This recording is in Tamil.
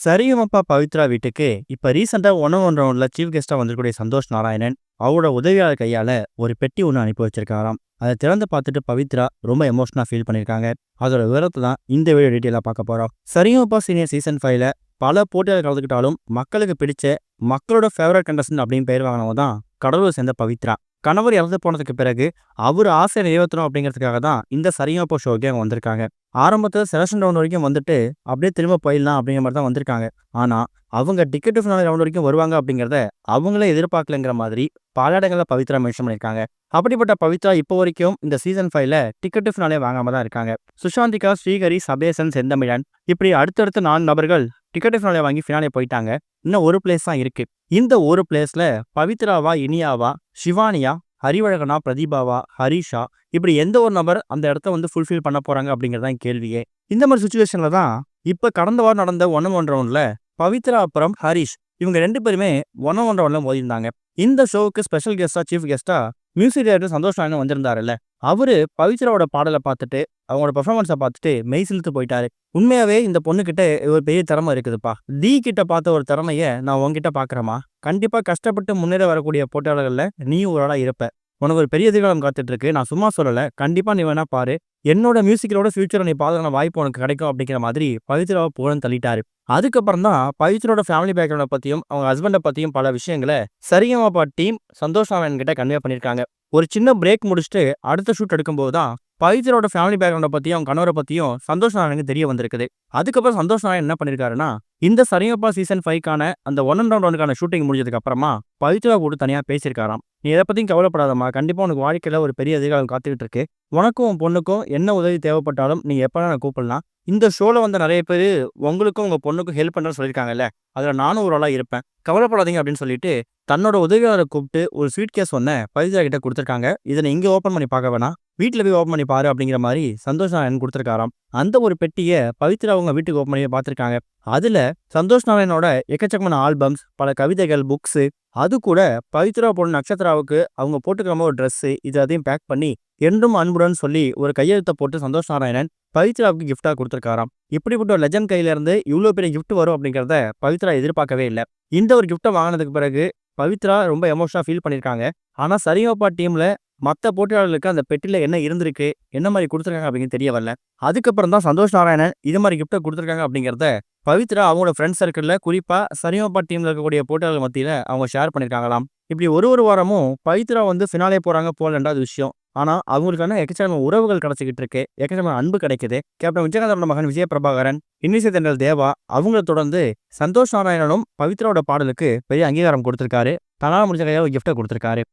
சரிகமபா பவித்ரா வீட்டுக்கு இப்ப ரீசெண்டா ஒன்றரை சீஃப் கெஸ்டா வந்திருக்கக்கூடிய சந்தோஷ் நாராயணன் அவரோட உதவியாளர் கையால ஒரு பெட்டி ஒன்று அனுப்பி வச்சிருக்காராம். அதை திறந்து பார்த்துட்டு பவித்ரா ரொம்ப எமோஷனா ஃபீல் பண்ணியிருக்காங்க. அதோட விவரத்தை தான் இந்த வீடியோ டீட்டெயிலாக பார்க்க போறோம். சரிகமபா சீனியர் சீசன் 5ல பல போட்டியாளர் கலந்துக்கிட்டாலும் மக்களுக்கு பிடிச்ச மக்களோட ஃபேவரட் கண்டஸ்டன்ட் அப்படின்னு பெயர் வாங்கினவங்க தான் கடலூர் சேர்ந்த பவித்ரா. கணவர் இறந்து போனதுக்கு பிறகு அவர் ஆசை நிறைவேற்றணும் அப்படிங்கிறதுக்காக தான் இந்த சரிகமபா ஷோக்கே அவங்க வந்திருக்காங்க. ஆரம்பத்தில் செலக்ஷன் ரவுண்ட் வரைக்கும் வந்துட்டு அப்படியே திரும்ப போயிடலாம் அப்படிங்கிற மாதிரி தான் வந்திருக்காங்க. ஆனால் அவங்க டிக்கெட் ஃபினாலே ரவுண்ட் வரைக்கும் வருவாங்க அப்படிங்கிறத அவங்களே எதிர்பார்க்கலங்கிற மாதிரி பல இடங்களில் பவித்ரா மென்ஷன் பண்ணியிருக்காங்க. அப்படிப்பட்ட பவித்ரா இப்போ வரைக்கும் இந்த சீசன் 5ல டிக்கெட் ஃபினாலே வாங்காம தான் இருக்காங்க. சுஷாந்திகா, ஸ்ரீஹரி, சபேசன், செந்தமிழன் இப்படி அடுத்தடுத்த 4 நபர்கள் டிக்கெட் ஃபினாலே வாங்கி ஃபினாலே போயிட்டாங்க. இன்னும் ஒரு பிளேஸ் தான் இருக்கு. இந்த ஒரு பிளேஸ்ல பவித்ராவா, இனியாவா, சிவானியா, ஹரிவழகனா, பிரதீபாவா, ஹரிஷா இப்படி எந்த ஒரு நபர் அந்த இடத்த வந்து ஃபுல்ஃபில் பண்ண போறாங்க அப்படிங்கிறதான் கேள்வியே. இந்த மாதிரி சுச்சுவேஷன்ல தான் இப்ப கடந்த வாரம் நடந்த 1-on-1 ரவுண்ட்ல பவித்ரா அப்புறம் ஹரிஷ் இவங்க 2 பேருமே 1-on-1 ரவுண்ட்ல மோதிருந்தாங்க. இந்த ஷோவுக்கு ஸ்பெஷல் கெஸ்டா, சீஃப் கெஸ்டா மியூசிக் டைரக்டர் சந்தோஷ் நாராயணன் வந்திருந்தாருல்ல, அவரு பவித்ராவோட பாடலை பார்த்துட்டு அவங்களோட பெர்ஃபார்மன்ஸை பார்த்துட்டு மெய் சிலுத்து போயிட்டாரு. உண்மையாவே இந்த பொண்ணுகிட்ட ஒரு பெரிய திறமை இருக்குதுப்பா. டி கிட்ட பார்த்த ஒரு திறமைய நான் உங்ககிட்ட பாக்குறேமா. கண்டிப்பா கஷ்டப்பட்டு முன்னேற வரக்கூடிய போட்டியாளர்கள்ல நீயும் ஒரு ஆளா இருப்ப. உனக்கு ஒரு பெரிய எதிர்காலம் காத்துட்டு இருக்கு. நான் சும்மா சொல்லல, கண்டிப்பா நீ வேணா பாரு. என்னோட மியூசிக்கலோட ஃபியூச்சரை நீ பாதுகான வாய்ப்பு உனக்கு கிடைக்கும் அப்படிங்கிற மாதிரி பவித்ராவை புகழ் தள்ளிட்டாரு. அதுக்கப்புறம் தான் பவித்ரோட ஃபேமிலி பேக்ரவுண்டை பத்தியும் அவங்க ஹஸ்பண்டை பத்தியும் பல விஷயங்களை சரிகமபா டீம் சந்தோஷ் நாராயணன் கிட்ட கன்வே பண்ணியிருக்காங்க. ஒரு சின்ன பிரேக் முடிச்சுட்டு அடுத்த ஷூட் எடுக்கும்போது தான் பவித்ரோட ஃபேமிலி பேக்ரவுண்டை பத்தியும் அவங்க கணவரை பத்தியும் சந்தோஷ் நாராயணுக்கு தெரிய வந்திருக்குது. அதுக்கப்புறம் சந்தோஷ் நாராயணன் என்ன பண்ணிருக்காருன்னா, இந்த சரிகமபா சீசன் 5க்கான அந்த 1-on-1 ஷூட்டிங் முடிஞ்சதுக்கு அப்புறமா பவித்ரா கூட தனியா பேசியிருக்காராம். நீ எதை பத்தியும் கவலைப்படாதம்மா, கண்டிப்பா உனக்கு வாழ்க்கையில ஒரு பெரிய எதிர்காலம் காத்துக்கிட்டு இருக்கு. உனக்கும் உன் பொண்ணுக்கும் என்ன உதவி தேவைப்பட்டாலும் நீங்க எப்ப நான் கூப்பிடலாம். இந்த ஷோல வந்த நிறைய பேர் உங்களுக்கும் உங்க பொண்ணுக்கும் ஹெல்ப் பண்றேன்னு சொல்லியிருக்காங்கல்ல, அதுல நானும் ஒரு ஆளா இருப்பேன், கவலைப்படாதீங்க அப்படின்னு சொல்லிட்டு தன்னோட உதவியாளரை கூப்பிட்டு ஒரு ஸ்வீட் கேஸ் ஒன்ன பவித்ரா கிட்ட கொடுத்துருக்காங்க. இதை இங்க ஓப்பன் பண்ணி பார்க்க வேணாம், வீட்டில் போய் ஓப்பன் பண்ணி பாரு அப்படிங்கிற மாதிரி சந்தோஷ் நாராயணன் கொடுத்துருக்காராம். அந்த ஒரு பெட்டியை பவித்ரா அவங்க வீட்டுக்கு ஓப்பன் பண்ணி பார்த்துருக்காங்க. அதுல சந்தோஷ் நாராயணனோட எக்கச்சக்கமான ஆல்பம்ஸ், பல கவிதைகள், புக்ஸு, அது கூட பவித்ரா பொண்ணு நட்சத்திராவுக்கு அவங்க போட்டுக்காம ஒரு ட்ரெஸ்ஸு, இது அதையும் பேக் பண்ணி என்றும் அன்புடன் சொல்லி ஒரு கையெழுத்தை போட்டு சந்தோஷ் நாராயணன் பவித்ராவுக்கு கிஃப்டா கொடுத்துருக்காராம். இப்படிப்பட்ட ஒரு லெஜண்ட் கையில இருந்து இவ்வளோ பெரிய கிஃப்ட் வரும் அப்படிங்கிறத பவித்ரா எதிர்பார்க்கவே இல்லை. இந்த ஒரு கிஃப்ட்டை வாங்கினதுக்கு பிறகு பவித்ரா ரொம்ப எமோஷனா ஃபீல் பண்ணியிருக்காங்க. ஆனா சரிகமபா டீம்ல மற்ற போட்டியாளர்களுக்கு அந்த பெட்டில என்ன இருந்திருக்கு, என்ன மாதிரி கொடுத்துருக்காங்க அப்படிங்கிறது தெரிய வரல. அதுக்கப்புறம் தான் சந்தோஷ் நாராயணன் இது மாதிரி கிஃப்ட்டை கொடுத்துருக்காங்க அப்படிங்கிறத பவித்ரா அவங்களோட ஃப்ரெண்ட் சர்க்கிளில் குறிப்பா சரிகமபா டீம்ல இருக்கக்கூடிய போட்டியாளர்கள் மத்தியில அவங்க ஷேர் பண்ணியிருக்காங்களாம். இப்படி ஒரு வாரமும் பவித்ரா வந்து ஃபினாலே போறாங்க போல 2வது விஷயம். ஆனா அவங்களுக்கான எக்கச்சக்கமான உறவுகள் கிடைச்சிக்கிட்டு இருக்கு, எக்கச்சக்கமான அன்பு கிடைக்குது. கேப்டன் விஜயகாந்தோட மகன் விஜய பிரபாகரன், இன்னிசை தென்றல் தேவா அவங்களை தொடர்ந்து சந்தோஷ் நாராயணனும் பவித்ராவோட பாடலுக்கு பெரிய அங்கீகாரம் கொடுத்திருக்காரு. தனால் முடிஞ்ச கையால் ஒரு கிஃப்ட்டை கொடுத்திருக்காரு.